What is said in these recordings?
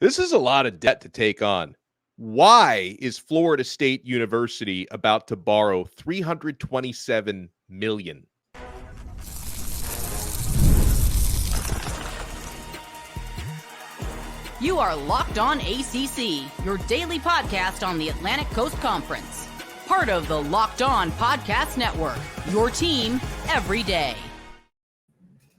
This is a lot of debt to take on. Why is Florida State University about to borrow $327 million? You are Locked On ACC, your daily podcast on the Atlantic Coast Conference. Part of the Locked On Podcast Network, your team every day.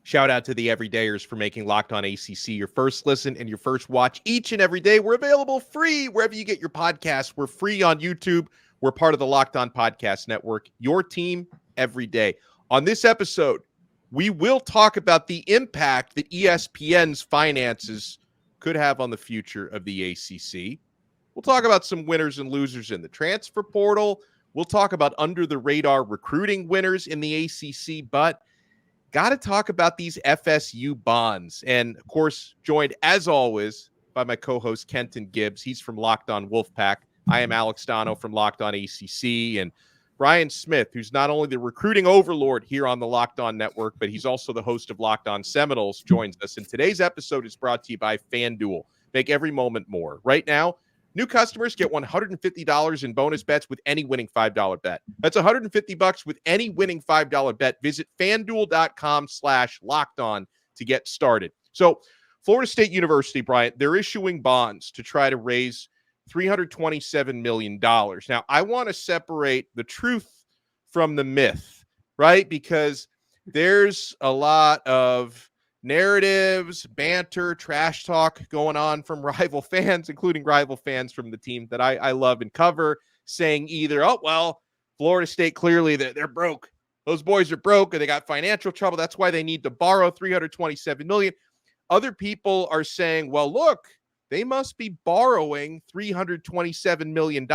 Shout out to the everydayers for making Locked On ACC your first listen and your first watch each and every day. We're available free wherever you get your podcasts. We're free on YouTube. We're part of the Locked On Podcast Network, your team every day. On this episode, we will talk about the impact that ESPN's finances could have on the future of the ACC. We'll talk about some winners and losers in the transfer portal. We'll talk about under-the-radar recruiting winners in the ACC, but got to talk about these FSU bonds. And, of course, joined, as always, by my co-host, Kenton Gibbs. He's from Locked On Wolfpack. I am Alex Dono from Locked On ACC. And Brian Smith, who's not only the recruiting overlord here on the Locked On Network, but he's also the host of Locked On Seminoles, joins us. And today's episode is brought to you by FanDuel. Make every moment more. Right now, new customers get $150 in bonus bets with any winning $5 bet. That's $150 with any winning $5 bet. Visit FanDuel.com/lockedon to get started. So Florida State University, Bryant, they're issuing bonds to try to raise $327 million. Now, I want to separate the truth from the myth, right? Because there's a lot of narratives, banter, trash talk going on from rival fans, including rival fans from the team that I love and cover, saying either, oh, well, Florida State, clearly they're broke. Those boys are broke and they got financial trouble. That's why they need to borrow $327 million. Other people are saying, well, look, they must be borrowing $327 million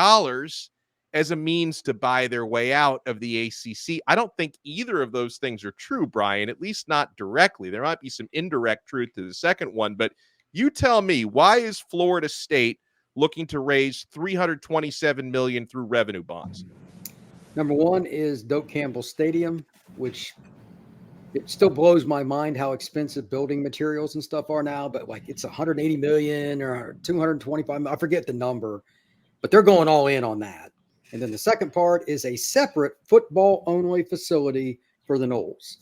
as a means to buy their way out of the ACC. I don't think either of those things are true, Brian, at least not directly. There might be some indirect truth to the second one, but you tell me, why is Florida State looking to raise $327 million through revenue bonds? Number one is Doak Campbell Stadium, which it still blows my mind how expensive building materials and stuff are now, but like it's 180 million or 225, I forget the number, but they're going all in on that. And then the second part is a separate football-only facility for the Noles.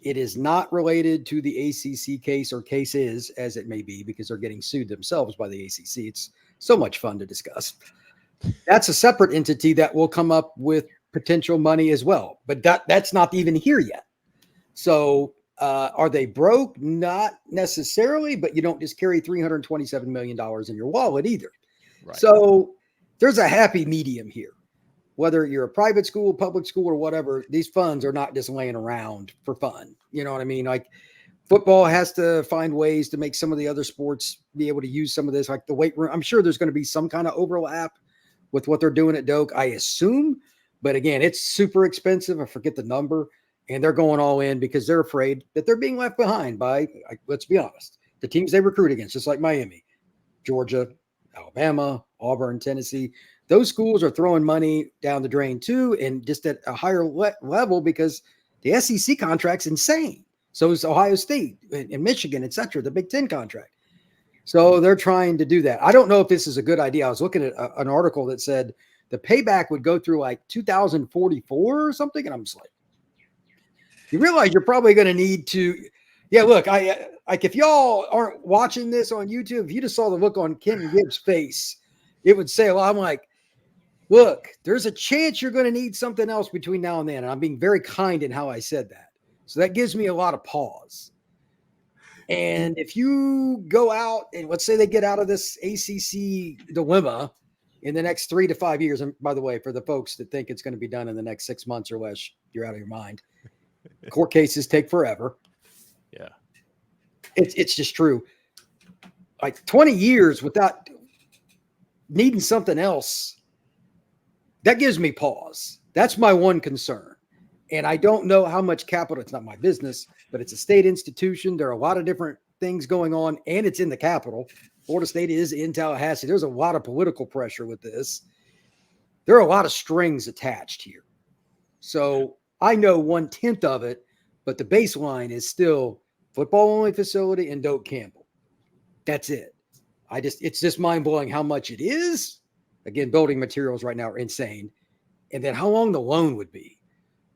It is not related to the ACC case or cases, as it may be, because they're getting sued themselves by the ACC. It's so much fun to discuss. That's a separate entity that will come up with potential money as well. But that's not even here yet. So are they broke? Not necessarily, but you don't just carry $327 million in your wallet either. Right. So there's a happy medium here. Whether you're a private school, public school, or whatever, these funds are not just laying around for fun. You know what I mean? Like football has to find ways to make some of the other sports be able to use some of this, like the weight room. I'm sure there's going to be some kind of overlap with what they're doing at Doak, I assume. But again, it's super expensive. I forget the number. And they're going all in because they're afraid that they're being left behind by, let's be honest, the teams they recruit against, just like Miami, Georgia, Alabama, Auburn, Tennessee. Those schools are throwing money down the drain too, and just at a higher level because the SEC contract's insane. So is Ohio State and Michigan, et cetera, the Big Ten contract. So they're trying to do that. I don't know if this is a good idea. I was looking at an article that said the payback would go through like 2044 or something, and I'm just like, you realize you're probably going to need to, yeah, look, if y'all aren't watching this on YouTube, if you just saw the look on Ken Gibbs' face, it would say, well, I'm like, look, there's a chance you're going to need something else between now and then. And I'm being very kind in how I said that. So that gives me a lot of pause. And if you go out and let's say they get out of this ACC dilemma in the next 3 to 5 years, and by the way, for the folks that think it's going to be done in the next 6 months or less, you're out of your mind. Court cases take forever. Yeah. It's just true. Like 20 years without needing something else, that gives me pause. That's my one concern. And I don't know how much capital, it's not my business, but it's a state institution. There are a lot of different things going on, and it's in the capital. Florida State is in Tallahassee. There's a lot of political pressure with this. There are a lot of strings attached here. So I know 1/10 of it, but the baseline is still football-only facility and Doak Campbell. That's it. It's just mind blowing how much it is. Again, building materials right now are insane. And then how long the loan would be.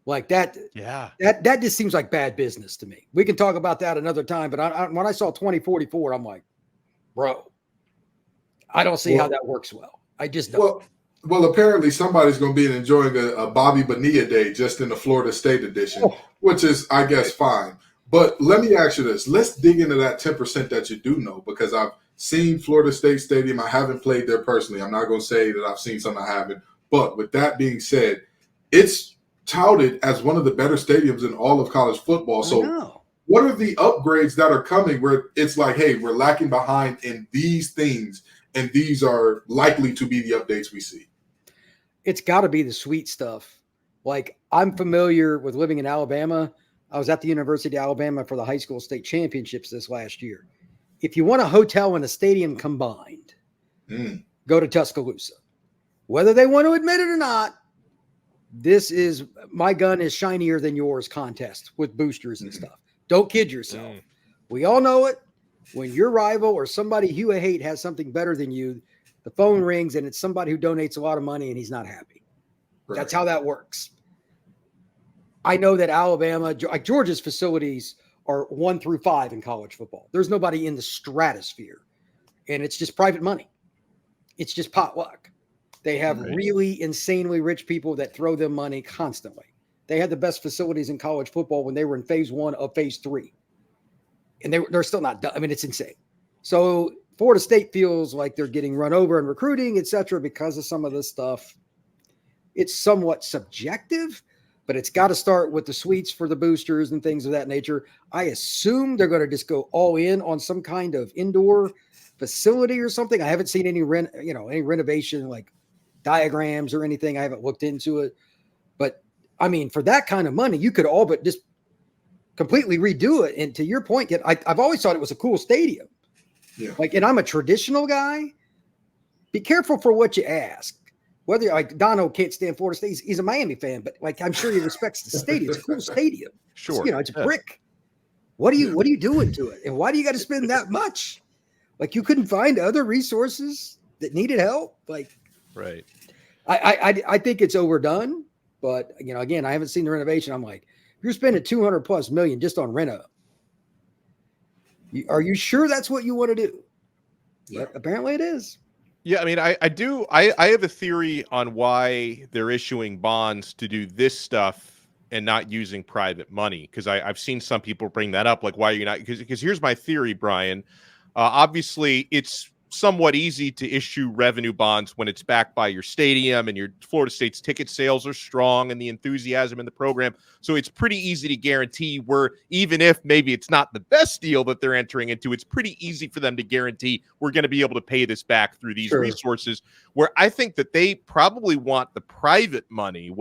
Like that. Yeah. That just seems like bad business to me. We can talk about that another time. But when I saw 2044, I'm like, bro, I don't see how that works well. I just don't. Well, apparently somebody's going to be enjoying a Bobby Bonilla day just in the Florida State edition, which is, I guess, fine. But let me ask you this. Let's dig into that 10% that you do know, because I've seen Florida State Stadium. I haven't played there personally. I'm not going to say that I've seen some I haven't. But with that being said, it's touted as one of the better stadiums in all of college football. So what are the upgrades that are coming where it's like, hey, we're lacking behind in these things, and these are likely to be the updates we see? It's got to be the sweet stuff. Like, I'm familiar with living in Alabama. I was at the University of Alabama for the high school state championships this last year. If you want a hotel and a stadium combined, go to Tuscaloosa. Whether they want to admit it or not, this is my gun is shinier than yours contest with boosters and stuff. Don't kid yourself. We all know it. When your rival or somebody you hate has something better than you, the phone rings and it's somebody who donates a lot of money and he's not happy. Right. That's how that works. I know that Alabama, like Georgia's facilities are 1 through 5 in college football. There's nobody in the stratosphere, and it's just private money. It's just potluck. They have really insanely rich people that throw them money constantly. They had the best facilities in college football when they were in phase 1 of phase 3. And they're still not done. I mean, it's insane. So Florida State feels like they're getting run over in recruiting, et cetera, because of some of this stuff. It's somewhat subjective, but it's got to start with the suites for the boosters and things of that nature. I assume they're going to just go all in on some kind of indoor facility or something. I haven't seen any renovation like diagrams or anything. I haven't looked into it. But I mean, for that kind of money, you could all but just completely redo it. And to your point, I've always thought it was a cool stadium. Yeah. Like, and I'm a traditional guy. Be careful for what you ask. Whether like Dono can't stand Florida State, he's a Miami fan, but like I'm sure he respects the stadium. It's a cool stadium. Sure, it's a brick. What are you doing to it, and why do you got to spend that much? Like you couldn't find other resources that needed help. Like, right. I think it's overdone, but again, I haven't seen the renovation. I'm like, you're spending $200+ million just on reno. Are you sure that's what you want to do? Yeah. But apparently it is. Yeah, I mean, I do. I have a theory on why they're issuing bonds to do this stuff and not using private money, because I've seen some people bring that up. Like, why are you not? Because here's my theory, Brian. Obviously, it's somewhat easy to issue revenue bonds when it's backed by your stadium and your Florida State's ticket sales are strong and the enthusiasm in the program. So it's pretty easy to guarantee even if maybe it's not the best deal that they're entering into, it's pretty easy for them to guarantee we're going to be able to pay this back through these resources, where I think that they probably want the private money,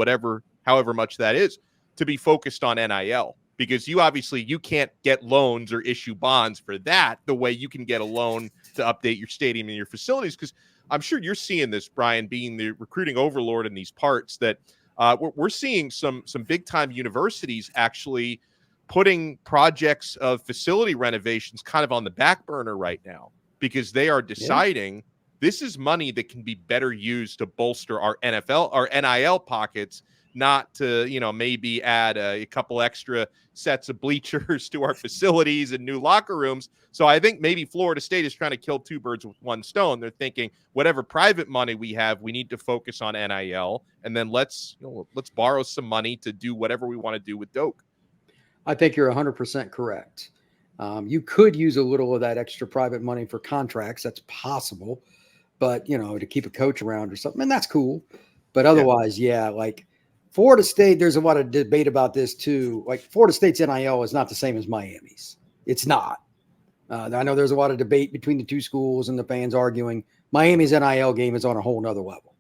however much that is, to be focused on NIL. Because you can't get loans or issue bonds for that the way you can get a loan to update your stadium and your facilities. Because I'm sure you're seeing this, Brian, being the recruiting overlord in these parts, that we're seeing some big time universities actually putting projects of facility renovations kind of on the back burner right now, because they are deciding this is money that can be better used to bolster our NIL pockets, not to, maybe add a couple extra sets of bleachers to our facilities and new locker rooms. So I think maybe Florida State is trying to kill two birds with one stone. They're thinking whatever private money we have, we need to focus on NIL, and then let's borrow some money to do whatever we want to do with Doak. I think you're 100% correct. You could use a little of that extra private money for contracts. That's possible, but to keep a coach around or something, and that's cool. But otherwise, like Florida State, there's a lot of debate about this too. Like Florida State's NIL is not the same as Miami's. It's not. I know there's a lot of debate between the two schools and the fans arguing. Miami's NIL game is on a whole nother level.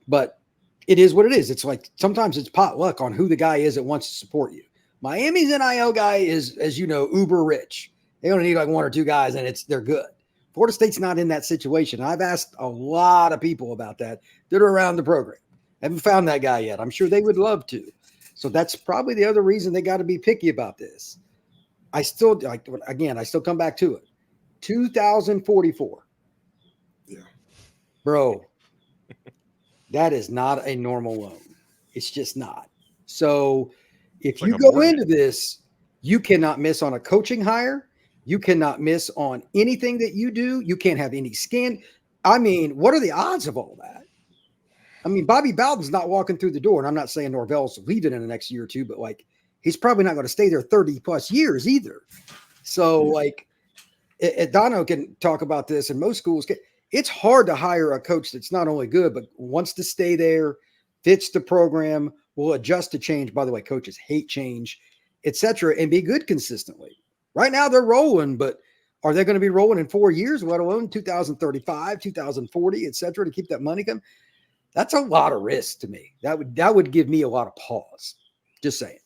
But it is what it is. It's like sometimes it's potluck on who the guy is that wants to support you. Miami's NIL guy is, as you know, uber rich. They only need like one or two guys and they're good. Florida State's not in that situation. I've asked a lot of people about that are around the program. Haven't found that guy yet. I'm sure they would love to. So that's probably the other reason they got to be picky about this. I still come back to it. 2044. Bro, that is not a normal loan. It's just not. So if you go into this, you cannot miss on a coaching hire. You cannot miss on anything that you do. You can't have any skin. I mean, what are the odds of all that? I mean, Bobby Bowden's not walking through the door, and I'm not saying Norvell's leaving in the next year or two, but like he's probably not going to stay there 30 plus years either. So like Dono can talk about this, and most schools it's hard to hire a coach that's not only good, but wants to stay there, fits the program, will adjust to change. By the way, coaches hate change, etc., and be good consistently. Right now they're rolling, but are they going to be rolling in 4 years, let alone 2035, 2040, etc., to keep that money coming? That's a lot of risk to me. That would give me a lot of pause. Just saying.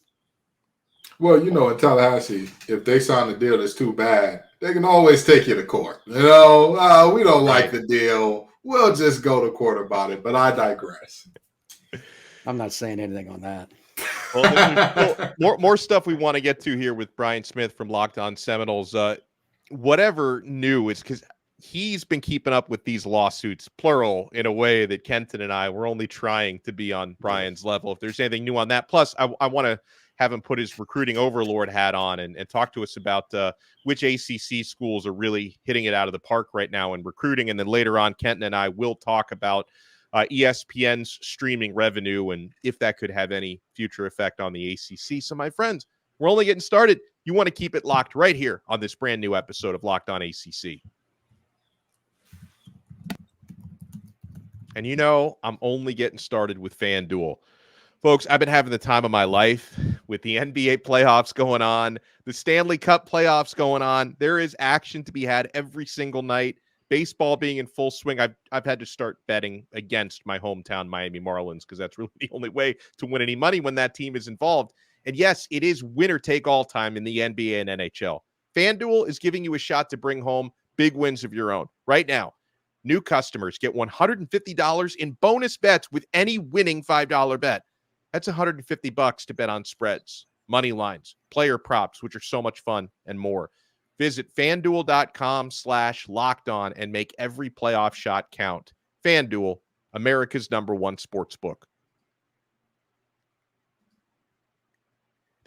Well, you know, in Tallahassee, if they sign a deal that's too bad, they can always take you to court. You know, we don't like the deal. We'll just go to court about it. But I digress. I'm not saying anything on that. Well, more stuff we want to get to here with Brian Smith from Locked On Seminoles. Whatever new is because he's been keeping up with these lawsuits, plural, in a way that Kenton and I were only trying to be on Brian's level. If there's anything new on that, plus I want to have him put his recruiting overlord hat on and talk to us about which ACC schools are really hitting it out of the park right now in recruiting. And then later on, Kenton and I will talk about ESPN's streaming revenue and if that could have any future effect on the ACC. So, my friends, we're only getting started. You want to keep it locked right here on this brand new episode of Locked On ACC. And you know, I'm only getting started with FanDuel. Folks, I've been having the time of my life with the NBA playoffs going on, the Stanley Cup playoffs going on. There is action to be had every single night. Baseball being in full swing. I've had to start betting against my hometown Miami Marlins because that's really the only way to win any money when that team is involved. And yes, it is winner take all time in the NBA and NHL. FanDuel is giving you a shot to bring home big wins of your own. Right now, new customers get $150 in bonus bets with any winning $5 bet. That's $150 to bet on spreads, money lines, player props, which are so much fun, and more. Visit FanDuel.com/lockedon and make every playoff shot count. FanDuel, America's #1 sportsbook.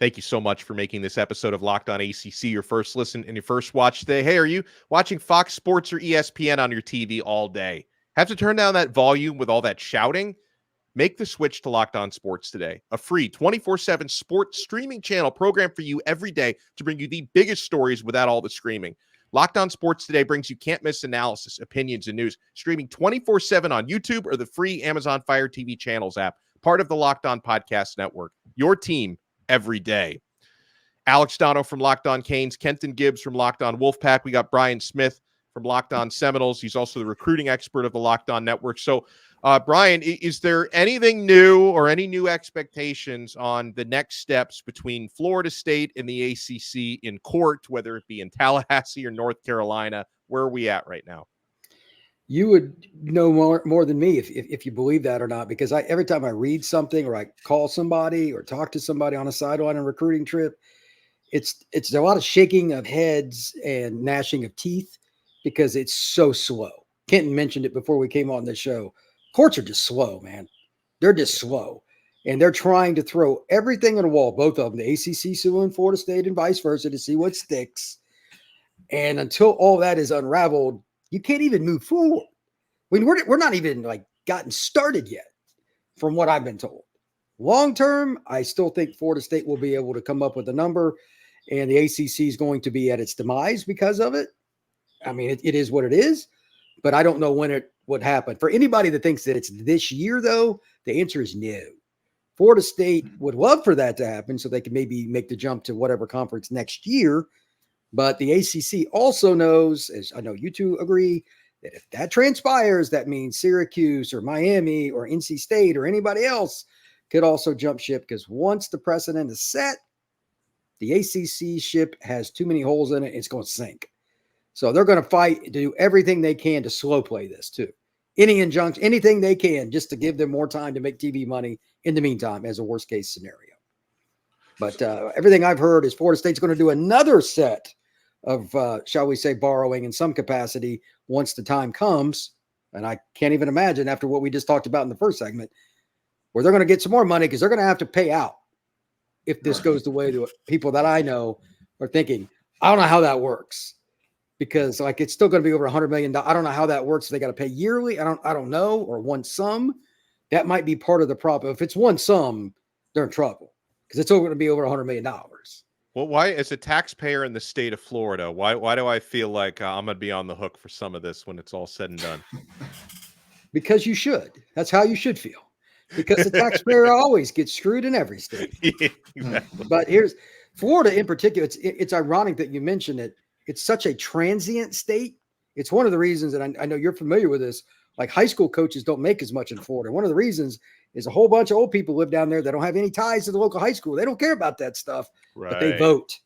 Thank you so much for making this episode of Locked On ACC your first listen and your first watch today. Hey, are you watching Fox Sports or ESPN on your TV all day? Have to turn down that volume with all that shouting? Make the switch to Locked On Sports today, a free 24/7 sports streaming channel programmed for you every day to bring you the biggest stories without all the screaming. Locked On Sports today brings you can't-miss analysis, opinions, and news, streaming 24/7 on YouTube or the free Amazon Fire TV channels app, part of the Locked On Podcast Network. Your team every day. Alex Dono from Locked On Canes, Kenton Gibbs from Locked On Wolfpack. We got Brian Smith from Locked On Seminoles. He's also the recruiting expert of the Locked On Network. So, Brian, is there anything new or any new expectations on the next steps between Florida State and the ACC in court, whether it be in Tallahassee or North Carolina? Where are we at right now? You would know more than me if you believe that or not, because every time I read something or I call somebody or talk to somebody on a sideline on a recruiting trip, it's a lot of shaking of heads and gnashing of teeth because it's so slow. Kenton mentioned it before we came on the show. Courts are just slow, man. They're just slow. And they're trying to throw everything on the wall, both of them, the ACC suing Florida State and vice versa, to see what sticks. And until all that is unraveled, you can't even move forward. I mean, we're not even like gotten started yet, from what I've been told. Long term, I still think Florida State will be able to come up with a number, and the ACC is going to be at its demise because of it. I mean, it is what it is, but I don't know when it would happen. For anybody that thinks that it's this year, though, the answer is no. Florida State would love for that to happen so they could maybe make the jump to whatever conference next year. But the ACC also knows, as I know you two agree, that if that transpires, that means Syracuse or Miami or NC State or anybody else could also jump ship, because once the precedent is set, the ACC ship has too many holes in it. It's going to sink. So they're going to fight to do everything they can to slow play this too. Any injunction, anything they can, just to give them more time to make TV money in the meantime as a worst case scenario. But everything I've heard is Florida State's going to do another set of, shall we say, borrowing in some capacity once the time comes. And I can't even imagine after what we just talked about in the first segment, where they're going to get some more money because they're going to have to pay out if this goes the way that people that I know are thinking. I don't know how that works because like it's still going to be over $100 million. I don't know how that works. They got to pay yearly. I don't know, or one sum. That might be part of the problem. If it's one sum, they're in trouble because it's going to be over $100 million. Well, why, as a taxpayer in the state of Florida, why do I feel like I'm going to be on the hook for some of this when it's all said and done? Because you should. That's how you should feel. Because the taxpayer always gets screwed in every state. Yeah, exactly. But here's Florida in particular. It's ironic that you mentioned it. It's such a transient state. It's one of the reasons, and I know you're familiar with this, like high school coaches don't make as much in Florida. One of the reasons is a whole bunch of old people live down there that don't have any ties to the local high school. They don't care about that stuff, but they vote.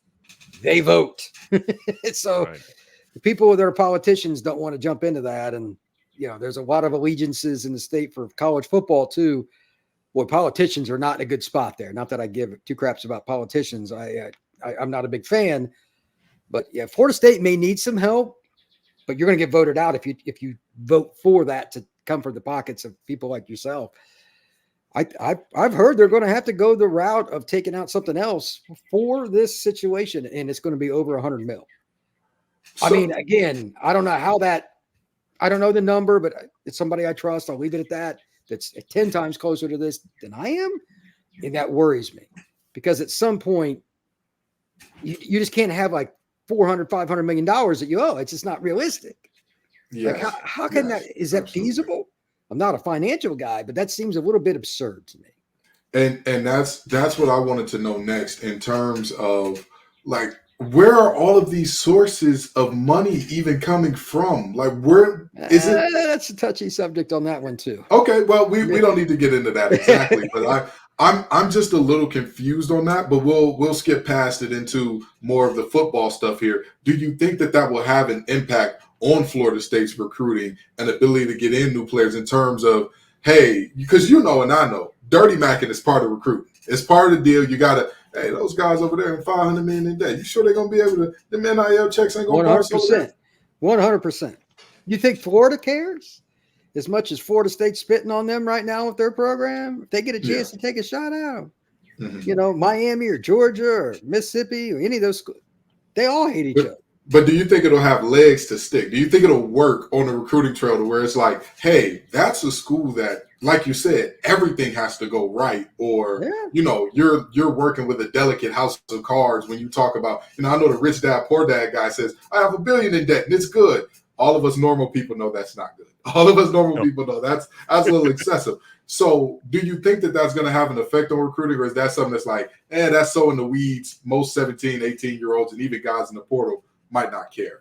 They vote. So the people that are politicians don't want to jump into that. And, there's a lot of allegiances in the state for college football too. Boy, politicians are not in a good spot there. Not that I give two craps about politicians. I'm not a big fan, but yeah, Florida State may need some help, but you're going to get voted out if you vote for that to come from the pockets of people like yourself. I've heard they're going to have to go the route of taking out something else for this situation, and it's going to be over $100 million. I mean, again, I don't know how that. I don't know the number, but it's somebody I trust. I'll leave it at that. That's 10 times closer to this than I am, and that worries me because at some point you just can't have like $400-500 million that you owe. It's just not realistic. Yes. Like how can that? Is that feasible? I'm not a financial guy, but that seems a little bit absurd to me. And that's what I wanted to know next in terms of like, where are all of these sources of money even coming from? Like, where is it? That's a touchy subject on that one too. Okay, well, we don't need to get into that exactly, but I'm just a little confused on that. But we'll skip past it into more of the football stuff here. Do you think that will have an impact on Florida State's recruiting and ability to get in new players in terms of, hey, because and I know, dirty macking is part of recruiting. It's part of the deal. You got to, hey, those guys over there in $500 million a day, you sure they're going to be able to, them NIL checks ain't going to 100%. 100%. You think Florida cares as much as Florida State's spitting on them right now with their program? If they get a chance to take a shot out, Miami or Georgia or Mississippi or any of those schools, they all hate each other. But do you think it'll have legs to stick? Do you think it'll work on the recruiting trail to where it's like, hey, that's a school that, like you said, everything has to go right, or you're working with a delicate house of cards when you talk about, I know the rich dad, poor dad guy says, I have $1 billion in debt and it's good. All of us normal people know that's not good. All of us normal people know that's a little excessive. So do you think that that's going to have an effect on recruiting, or is that something that's like, that's so in the weeds, most 17, 18-year-olds and even guys in the portal might not care?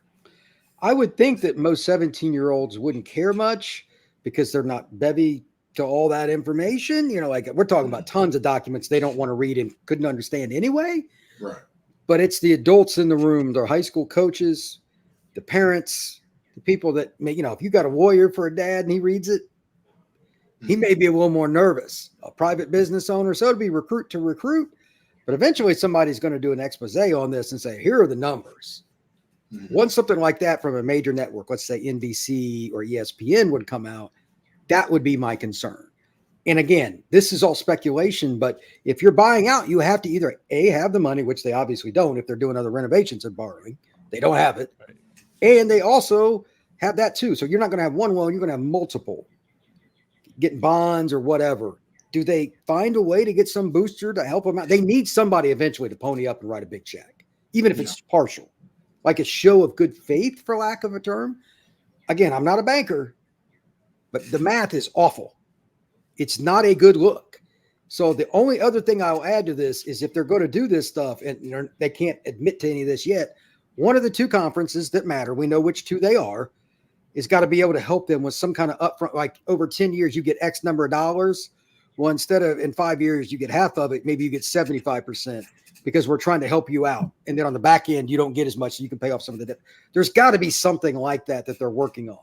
I would think that most 17-year-olds wouldn't care much because they're not bevy to all that information. Like we're talking about tons of documents they don't want to read and couldn't understand anyway. Right. But it's the adults in the room, the high school coaches, the parents, the people that if you got a Warrior for a dad and he reads it, he may be a little more nervous. A private business owner, so it'd be recruit to recruit. But eventually somebody's going to do an expose on this and say, here are the numbers. Once something like that from a major network, let's say NBC or ESPN would come out, that would be my concern. And again, this is all speculation, but if you're buying out, you have to either have the money, which they obviously don't if they're doing other renovations and borrowing. They don't have it. Right. And they also have that too. So you're not going to have one loan, you're going to have multiple. Getting bonds or whatever. Do they find a way to get some booster to help them out? They need somebody eventually to pony up and write a big check, even if it's partial. Like a show of good faith, for lack of a term. Again, I'm not a banker, but the math is awful. It's not a good look. So the only other thing I'll add to this is if they're going to do this stuff, and they can't admit to any of this yet, one of the two conferences that matter, we know which two they are, is got to be able to help them with some kind of upfront, like over 10 years, you get X number of dollars. Well, instead of in 5 years, you get half of it, maybe you get 75%. Because we're trying to help you out. And then on the back end, you don't get as much, so you can pay off some of the debt. There's got to be something like that they're working on,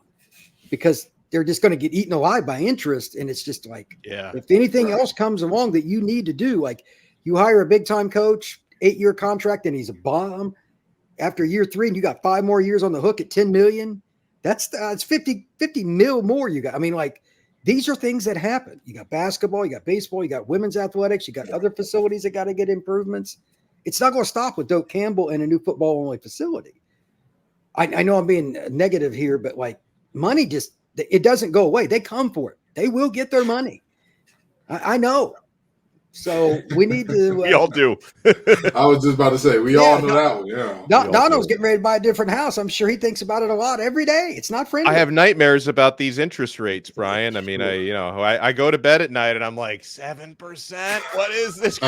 because they're just going to get eaten alive by interest. And it's just like, if anything else comes along that you need to do, like you hire a big time coach, 8-year contract, and he's a bomb after year 3, and you got 5 more years on the hook at $10 million. That's it's 50 mil more you got. I mean, like, these are things that happen. You got basketball, you got baseball, you got women's athletics, you got other facilities that got to get improvements. It's not going to stop with Doak Campbell and a new football-only facility. I know I'm being negative here, but like, money it doesn't go away. They come for it. They will get their money. I know. So we need to. We all do. I was just about to say, we all know that one. Yeah. Donald's getting ready to buy a different house. I'm sure he thinks about it a lot every day. It's not friendly. I have nightmares about these interest rates, Brian. I mean, I go to bed at night and I'm like, 7%. What is this?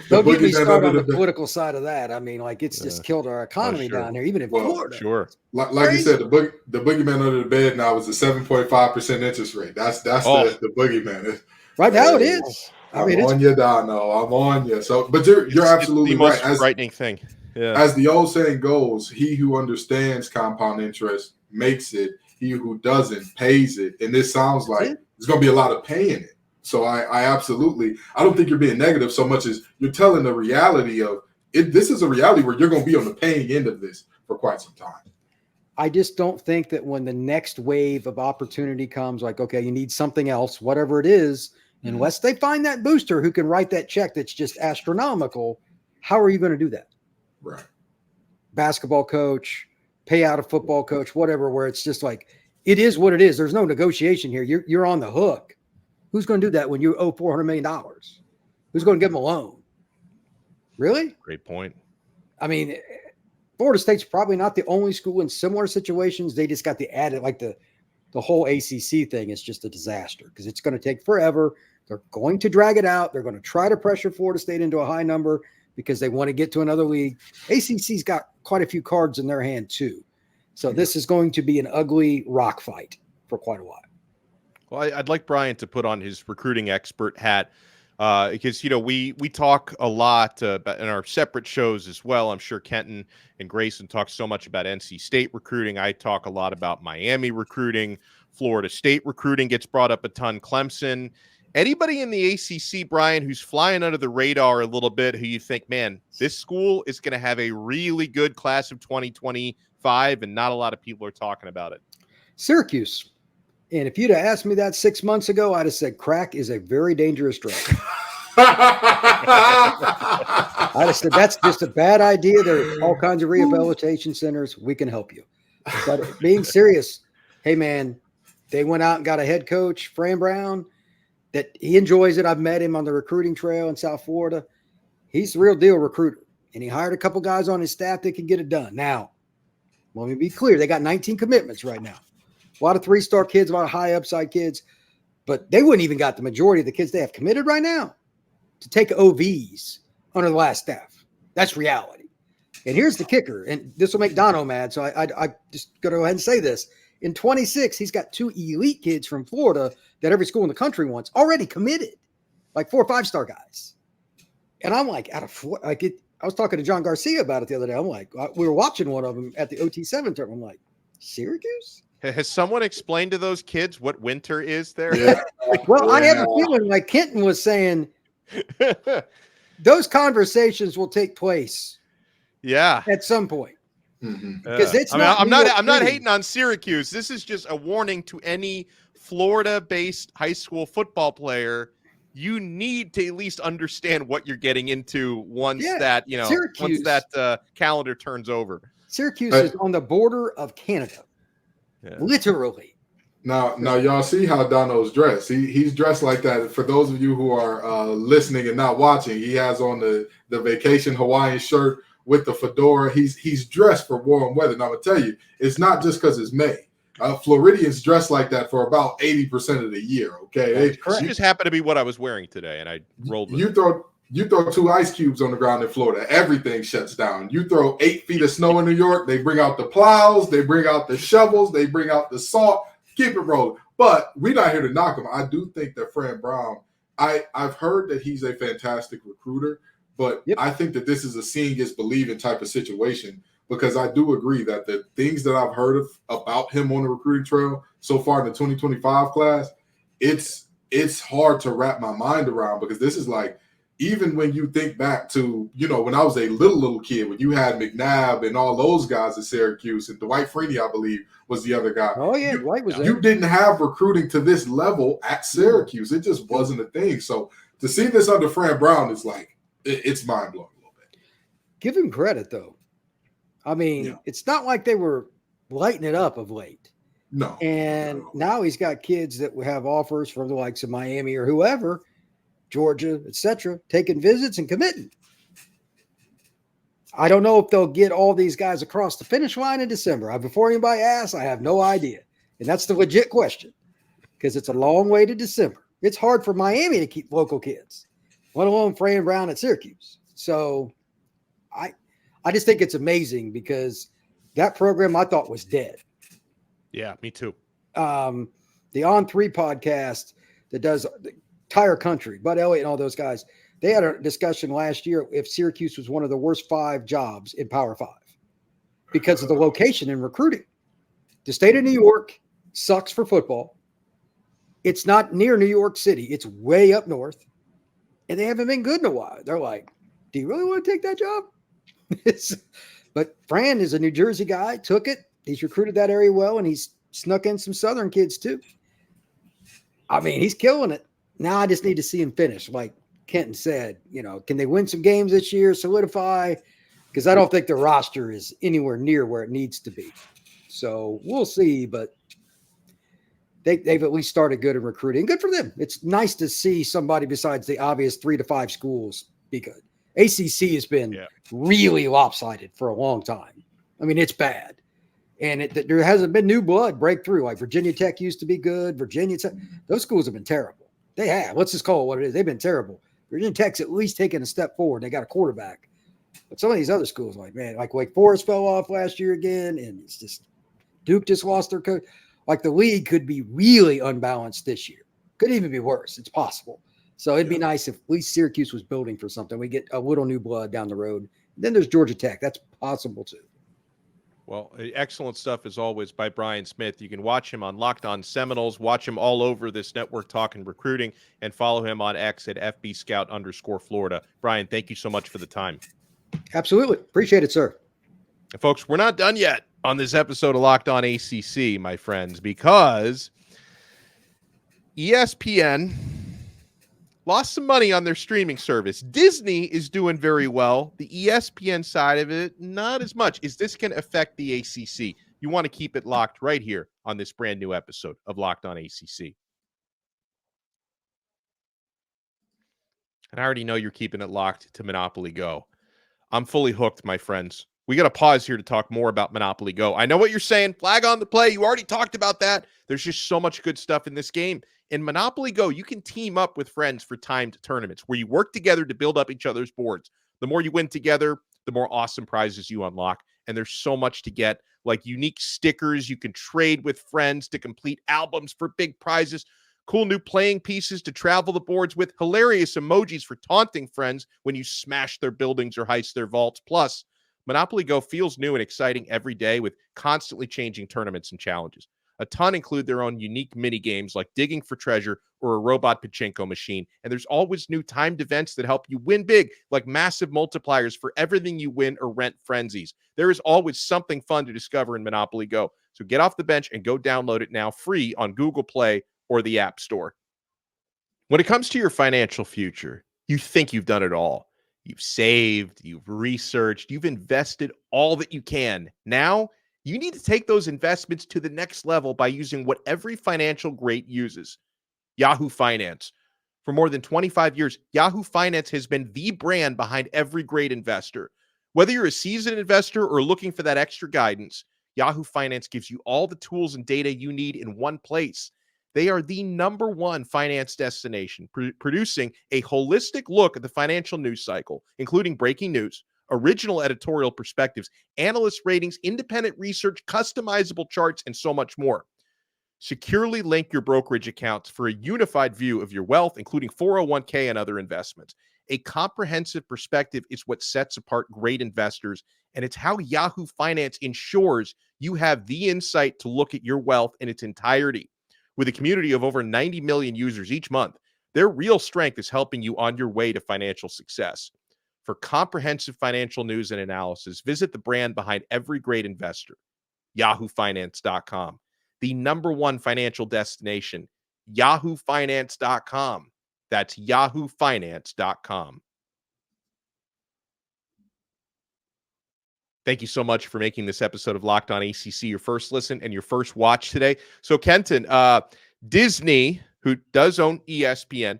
Don't get me started on the political side of that. I mean, like, it's just killed our economy down here, even in Florida. Sure. Like you said, the boogeyman under the bed now is a 7.5% interest rate. That's the boogeyman. Right now it is. I mean, I'm on you, Dono. I'm on you. So, but you're absolutely the right. Most frightening thing. Yeah. As the old saying goes, he who understands compound interest makes it. He who doesn't pays it. And this sounds like there's going to be a lot of paying it. So I absolutely, I don't think you're being negative so much as you're telling the reality of it. This is a reality where you're going to be on the paying end of this for quite some time. I just don't think that when the next wave of opportunity comes, like, okay, you need something else, whatever it is, unless they find that booster who can write that check that's just astronomical, how are you going to do that? Right. Basketball coach, pay out a football coach, whatever, where it's just like, it is what it is. There's no negotiation here. You're on the hook. Who's going to do that when you owe $400 million? Who's going to give them a loan? Really? Great point. I mean, Florida State's probably not the only school in similar situations. They just got the added, like the whole ACC thing is just a disaster because it's going to take forever. They're going to drag it out. They're going to try to pressure Florida State into a high number because they want to get to another league. ACC's got quite a few cards in their hand too. So this is going to be an ugly rock fight for quite a while. Well, I'd like Brian to put on his recruiting expert hat because, we talk a lot in our separate shows as well. I'm sure Kenton and Grayson talk so much about NC State recruiting. I talk a lot about Miami recruiting. Florida State recruiting gets brought up a ton. Clemson. Anybody in the ACC, Brian, who's flying under the radar a little bit, who you think, man, this school is going to have a really good class of 2025 and not a lot of people are talking about it? Syracuse. And if you'd have asked me that 6 months ago, I'd have said crack is a very dangerous drug. I'd have said that's just a bad idea. There are all kinds of rehabilitation centers. We can help you. But being serious, hey, man, they went out and got a head coach, Fran Brown, that he enjoys it. I've met him on the recruiting trail in South Florida. He's the real deal recruiter. And he hired a couple guys on his staff that can get it done. Now, let me be clear. They got 19 commitments right now. A lot of 3-star kids, a lot of high upside kids, but they wouldn't even got the majority of the kids they have committed right now to take OVs under the last staff. That's reality. And here's the kicker, and this will make Dono mad, so I just got to go ahead and say this. In 26, he's got 2 elite kids from Florida that every school in the country wants already committed, like 4 or 5-star guys. And I'm like, I was talking to John Garcia about it the other day. I'm like, we were watching one of them at the OT7 tournament. I'm like, Syracuse? Has someone explained to those kids what winter is there? Yeah. Well, I have a feeling, like Kenton was saying, those conversations will take place. Yeah, at some point. Because it's I'm not hating on Syracuse. This is just a warning to any Florida-based high school football player. You need to at least understand what you're getting into once that calendar turns over. Syracuse is on the border of Canada. Yeah. Literally. Now, y'all see how Dono's dressed. He's dressed like that. For those of you who are listening and not watching, he has on the vacation Hawaiian shirt with the fedora. He's dressed for warm weather. And I'm gonna tell you, it's not just because it's May. Floridians dress like that for about 80% of the year. Okay, it just happened to be what I was wearing today, and I rolled with it. You throw 2 ice cubes on the ground in Florida, everything shuts down. You throw 8 feet of snow in New York, they bring out the plows, they bring out the shovels, they bring out the salt. Keep it rolling. But we're not here to knock him. I do think that Fran Brown, I've heard that he's a fantastic recruiter, but I think that this is a seeing is believing type of situation because I do agree that the things that I've heard about him on the recruiting trail so far in the 2025 class, it's hard to wrap my mind around because this is like, even when you think back to, when I was a little kid, when you had McNabb and all those guys at Syracuse, and Dwight Freeney, I believe, was the other guy. Oh, yeah, Dwight was there. You didn't have recruiting to this level at Syracuse. It just wasn't a thing. So to see this under Fran Brown is like, it's mind-blowing a little bit. Give him credit, though. I mean, It's not like they were lighting it up of late. No. And now he's got kids that have offers from the likes of Miami or whoever, Georgia, etc., taking visits and committing. I don't know if they'll get all these guys across the finish line in December. Before anybody asks, I have no idea. And that's the legit question, because it's a long way to December. It's hard for Miami to keep local kids, let alone Fran Brown at Syracuse. So I just think it's amazing, because that program I thought was dead. Yeah, me too. The On3 podcast that does the entire country, Bud Elliott and all those guys, they had a discussion last year if Syracuse was one of the worst 5 jobs in Power 5 because of the location and recruiting. The state of New York sucks for football. It's not near New York City. It's way up north, and they haven't been good in a while. They're like, do you really want to take that job? But Fran is a New Jersey guy, took it. He's recruited that area well, and he's snuck in some Southern kids too. I mean, he's killing it. Now I just need to see him finish. Like Kenton said, can they win some games this year, solidify? Because I don't think the roster is anywhere near where it needs to be. So we'll see, but they've at least started good in recruiting. Good for them. It's nice to see somebody besides the obvious 3 to 5 schools be good. ACC has been really lopsided for a long time. I mean, it's bad. And there hasn't been new blood breakthrough. Like Virginia Tech used to be good. Virginia Tech, those schools have been terrible. They have. Let's just call it what it is. They've been terrible. Virginia Tech's at least taken a step forward. They got a quarterback. But some of these other schools, like Wake Forest fell off last year again, and it's just Duke just lost their coach. Like the league could be really unbalanced this year. Could even be worse. It's possible. So it'd be nice if at least Syracuse was building for something. We get a little new blood down the road. Then there's Georgia Tech. That's possible too. Well, excellent stuff as always by Brian Smith. You can watch him on Locked On Seminoles, watch him all over this network talking recruiting, and follow him on X at FBScout_Florida. Brian, thank you so much for the time. Absolutely. Appreciate it, sir. And folks, we're not done yet on this episode of Locked On ACC, my friends, because ESPN lost some money on their streaming service. Disney is doing very well. The ESPN side of it, not as much. Is this going to affect the ACC? You want to keep it locked right here on this brand new episode of Locked On ACC. And I already know you're keeping it locked to Monopoly Go. I'm fully hooked, my friends. We got to pause here to talk more about Monopoly Go. I know what you're saying. Flag on the play. You already talked about that. There's just so much good stuff in this game. In Monopoly Go, you can team up with friends for timed tournaments where you work together to build up each other's boards. The more you win together, the more awesome prizes you unlock. And there's so much to get, like unique stickers you can trade with friends to complete albums for big prizes, cool new playing pieces to travel the boards with, hilarious emojis for taunting friends when you smash their buildings or heist their vaults. Plus, Monopoly Go feels new and exciting every day with constantly changing tournaments and challenges. A ton include their own unique mini games like digging for treasure or a robot pachinko machine. And there's always new timed events that help you win big, like massive multipliers for everything you win or rent frenzies. There is always something fun to discover in Monopoly Go. So get off the bench and go download it now free on Google Play or the App Store. When it comes to your financial future, you think you've done it all. You've saved, you've researched, you've invested all that you can. Now, you need to take those investments to the next level by using what every financial great uses, Yahoo Finance. For more than 25 years, Yahoo Finance has been the brand behind every great investor. Whether you're a seasoned investor or looking for that extra guidance, Yahoo Finance gives you all the tools and data you need in one place. They are the number one finance destination, producing a holistic look at the financial news cycle, including breaking news, original editorial perspectives, analyst ratings, independent research, customizable charts, and so much more. Securely link your brokerage accounts for a unified view of your wealth, including 401k and other investments. A comprehensive perspective is what sets apart great investors, and it's how Yahoo Finance ensures you have the insight to look at your wealth in its entirety. With a community of over 90 million users each month, Their real strength is helping you on your way to financial success. For comprehensive financial news and analysis, visit the brand behind every great investor, yahoofinance.com. The number one financial destination, yahoofinance.com. That's yahoofinance.com. Thank you so much for making this episode of Locked On ACC your first listen and your first watch today. So, Kenton, Disney, who does own ESPN,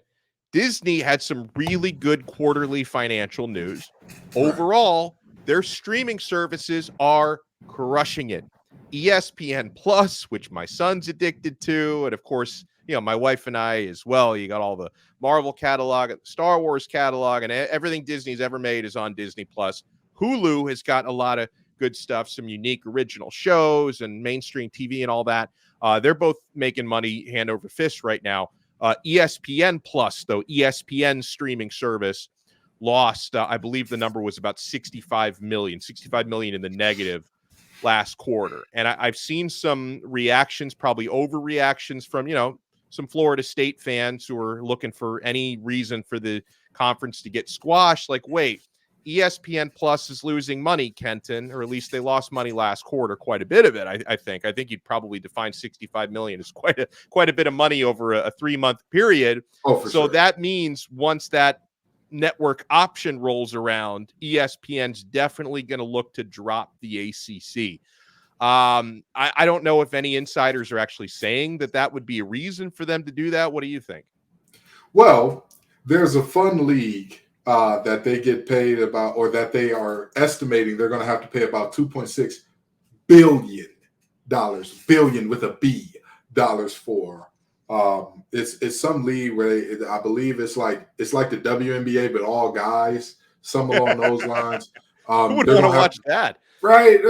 Disney had some really good quarterly financial news. Overall, their streaming services are crushing it. ESPN Plus, which my son's addicted to, and of course, my wife and I as well. You got all the Marvel catalog, Star Wars catalog, and everything Disney's ever made is on Disney Plus. Hulu has got a lot of good stuff, some unique original shows and mainstream TV and all that. They're both making money hand over fist right now. ESPN Plus, though, ESPN streaming service lost, I believe the number was about 65 million in the negative last quarter. And I've seen some reactions, probably overreactions from, some Florida State fans who are looking for any reason for the conference to get squashed. Like, wait, ESPN Plus is losing money, Kenton, or at least they lost money last quarter, quite a bit of it. I think you'd probably define 65 million as quite a bit of money over a 3-month period. Oh, for sure. That means once that network option rolls around, ESPN's definitely going to look to drop the ACC. I don't know if any insiders are actually saying that would be a reason for them to do that. What do you think? Well, there's a fun league that they get paid about, or that they are estimating they're going to have to pay about $2.6 billion, billion with a B, dollars for. It's some league where I believe it's like the WNBA, but all guys, some along those lines. Who would want to watch that? Right.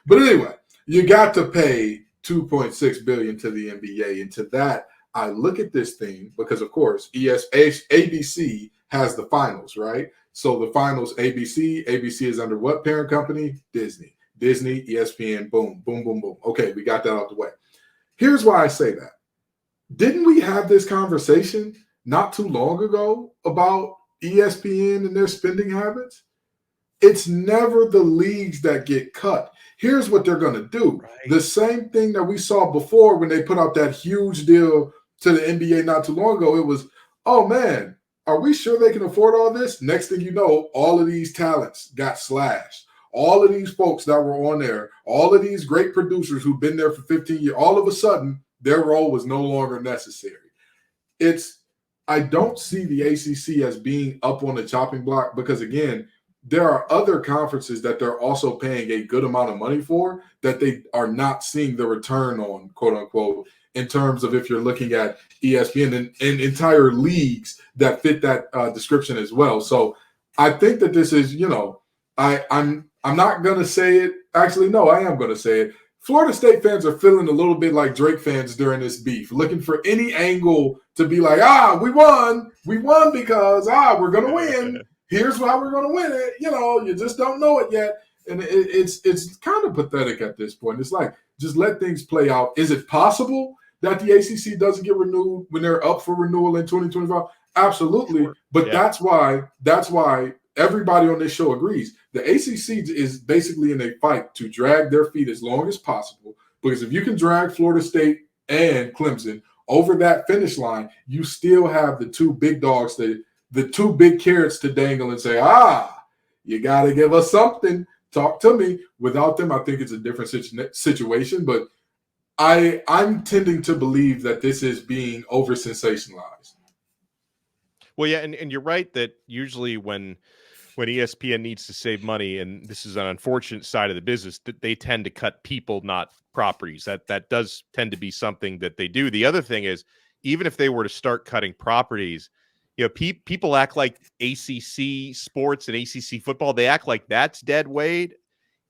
But anyway, you got to pay $2.6 billion to the NBA. And to that, I look at this thing because, of course, ABC has the finals, right? So the finals, ABC is under what parent company? Disney, ESPN, boom, boom, boom, boom. Okay, we got that out the way. Here's why I say that. Didn't we have this conversation not too long ago about ESPN and their spending habits? It's never the leagues that get cut. Here's what they're going to do. Right. The same thing that we saw before when they put out that huge deal to the NBA not too long ago. It was, oh, man, are we sure they can afford all this? Next thing you know, all of these talents got slashed. All of these folks that were on there, all of these great producers who've been there for 15 years, all of a sudden, their role was no longer necessary. I don't see the ACC as being up on the chopping block because, again, there are other conferences that they're also paying a good amount of money for that they are not seeing the return on, quote unquote, in terms of if you're looking at ESPN and entire leagues that fit that description as well. So I think that this is, I'm not going to say it. Actually, no, I am going to say it. Florida State fans are feeling a little bit like Drake fans during this beef, looking for any angle to be like, we won because, we're going to win. Here's why we're going to win it. You just don't know it yet. And it's kind of pathetic at this point. It's like, just let things play out. Is it possible that the ACC doesn't get renewed when they're up for renewal in 2025? Absolutely. Sure. But that's why everybody on this show agrees. The ACC is basically in a fight to drag their feet as long as possible, because if you can drag Florida State and Clemson over that finish line, you still have the two big dogs, the two big carrots to dangle and say, you got to give us something. Talk to me. Without them, I think it's a different situation. But I'm tending to believe that this is being over-sensationalized. Well, yeah, and you're right that usually when ESPN needs to save money, and this is an unfortunate side of the business, that they tend to cut people, not properties. That does tend to be something that they do. The other thing is, even if they were to start cutting properties, people act like ACC sports and ACC football, they act like that's dead weight.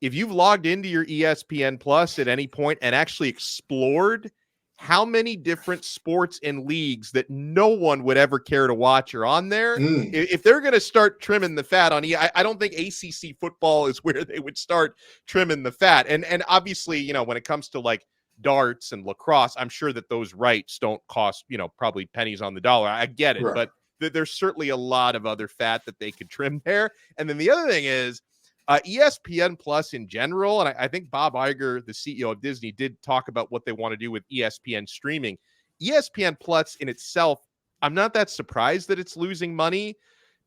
If you've logged into your ESPN Plus at any point and actually explored how many different sports and leagues that no one would ever care to watch are on there, if they're going to start trimming the fat on I don't think ACC football is where they would start trimming the fat. And obviously, when it comes to like darts and lacrosse, I'm sure that those rights don't cost, probably pennies on the dollar. I get it, Right. but there's certainly a lot of other fat that they could trim there. And then the other thing is ESPN Plus in general, and I think Bob Iger, the CEO of Disney, did talk about what they want to do with ESPN streaming. ESPN Plus in itself, I'm not that surprised that it's losing money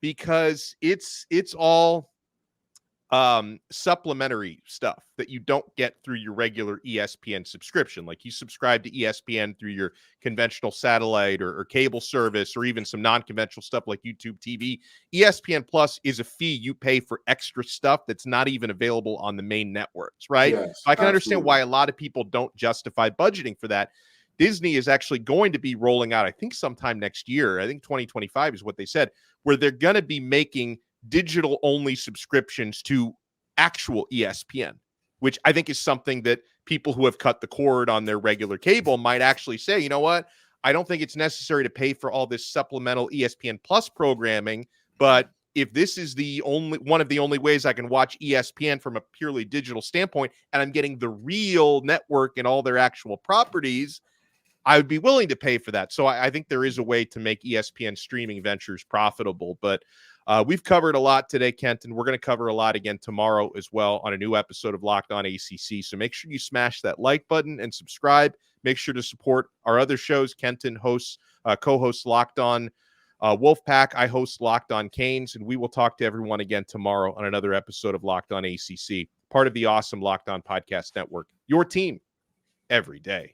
because it's all supplementary stuff that you don't get through your regular ESPN subscription. Like you subscribe to ESPN through your conventional satellite or cable service, or even some non-conventional stuff like YouTube TV. ESPN Plus is a fee you pay for extra stuff that's not even available on the main networks, right? Yes, I can understand absolutely. why a lot of people don't justify budgeting for that. Disney is actually going to be rolling out, I think sometime next year, I think 2025 is what they said, where they're going to be making digital only subscriptions to actual ESPN, which I think is something that people who have cut the cord on their regular cable might actually say, you know what? I don't think it's necessary to pay for all this supplemental ESPN Plus programming, but if this is one of the only ways I can watch ESPN from a purely digital standpoint, and I'm getting the real network and all their actual properties, I would be willing to pay for that. So I think there is a way to make ESPN streaming ventures profitable, but we've covered a lot today, Kent, and we're going to cover a lot again tomorrow as well on a new episode of Locked On ACC. So make sure you smash that like button and subscribe. Make sure to support our other shows. Kenton hosts, co-hosts Locked On Wolfpack. I host Locked On Canes, and we will talk to everyone again tomorrow on another episode of Locked On ACC, part of the awesome Locked On Podcast Network. Your team every day.